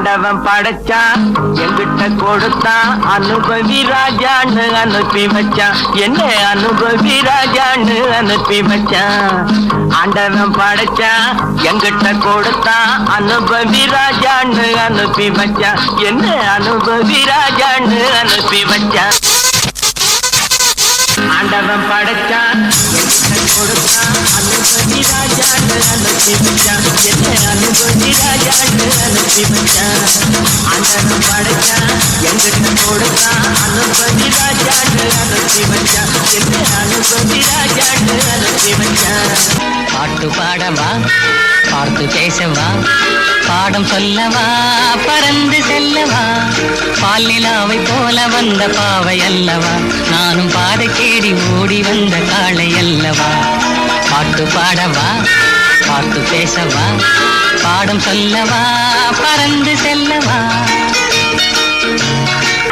ஆண்டவன் படைச்சான் எங்கிட்ட கொடுத்தான் அனுபவி ராஜான்னு அனுப்பி வச்சான் என்ன அனுபவி ராஜான்னு அனுப்பி வச்சான் ஆண்டவன் படைச்சான் எங்கிட்ட கொடுத்தான் அனுபவி ராஜான்னு அனுப்பி வச்சான் என்ன அனுபவி ராஜான்னு அனுப்பி வச்சான் ஆண்டவன் படைச்சான் கொடுத்தான் அனுபவி ராஜான்னு அனுப்பி வச்சான் என்ன அனுபவி ராஜான்னு அனுப்பி வச்சான் ஆண்டவன் படைச்சான் எங்கிட்ட கொடுத்தான் அனுபவி ராஜான்னு அனுப்பி வச்சான் என்ன அனுபவி ராஜான்னு அனுப்பி வச்சான் பாட்டு பாடவா பார்த்து பேசவா பாடம் சொல்லவா பறந்து செல்லவா பால் நிலாவை போல வந்த பாவை அல்லவா நானும் பாதை தேடி ஓடி வந்த காளை அல்லவா பாட்டு பாடவா பார்த்து பேசவா பாடம் சொல்லவா பறந்து செல்லவா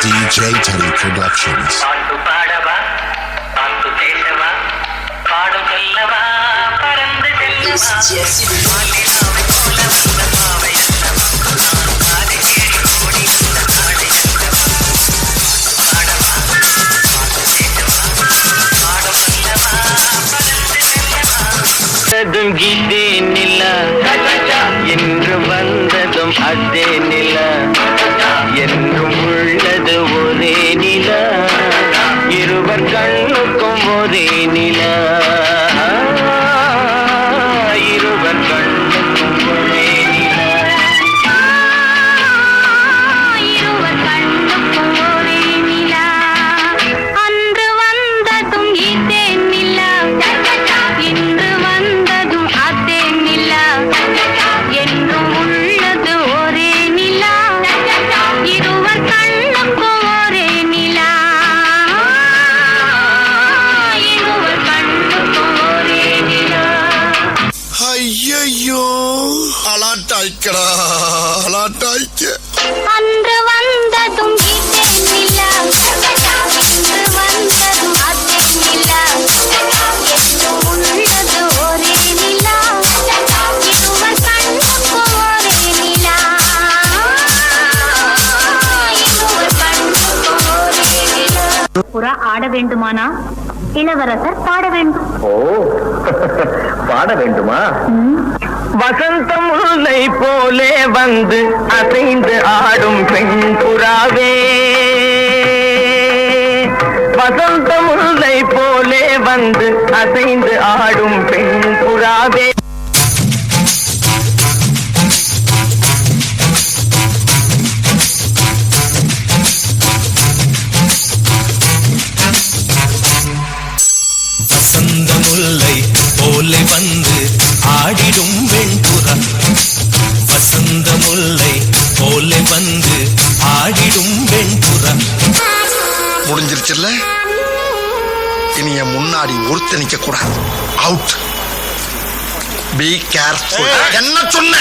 DJ Tele Productions. பாட்டு பாடவா பார்த்து பேசவா பாடம் சொல்லவா பறந்து செல்லவா பால் நிலாவை போல வந்த பாவை அல்லவா நானும் பாதை தேடி ஓடி வந்த காளை அல்லவா பாடவா பார்த்து பேசவா பாடம் சொல்லவா பறந்து செல்லவா கீதே நில என்று வந்ததும் அதே நில என்றும் உள்ளது ஒரே நில இருவர் கண்ணுக்கும் ஒரே நில இருவர் கண்ணுக்கும் ஒரே நில இருவர் கண்ணுக்கும் ஒரே நில அன்று வந்ததும் இதே நில இன்று வந்ததும் அதே நில என்றும் உள்ளது ஒரே நில இருவர் கண்ணுக்கும் ஒரே நில இருவர் கண்ணுக்கும் ஒரே நில ஐயோ அலாட்டாய்க்கடா அலாட்டாய்க்க அன்று வந்ததும் இதே நில இன்று வந்ததும் அதே நில என்றும் உள்ளது ஒரே நில இருவர் கண்ணுக்கும் ஒரே நில இருவர் கண்ணுக்கும் ஒரே நில புறா ஆட வேண்டுமானா இளவரசர் பாட வேண்டும் ஓ பாட வேண்டுமா வசந்தம் முல்லை போலே வந்து அசைந்து ஆடும் பெண் புறாவே வசந்த முல்லை போலே வந்து அசைந்து ஆடும் பெண் புறாவே வசந்த முல்லை போலே வந்து ஆடிடும் வெண்புறா வசந்த முல்லை போலே வந்து ஆடிடும் வெண்புறா முடிஞ்சிருச்சுல்ல இனி என் முன்னாடி ஒருத்த நிக்க கூடாது அவுட் பி கேர்ஃபுல் என்ன சொன்ன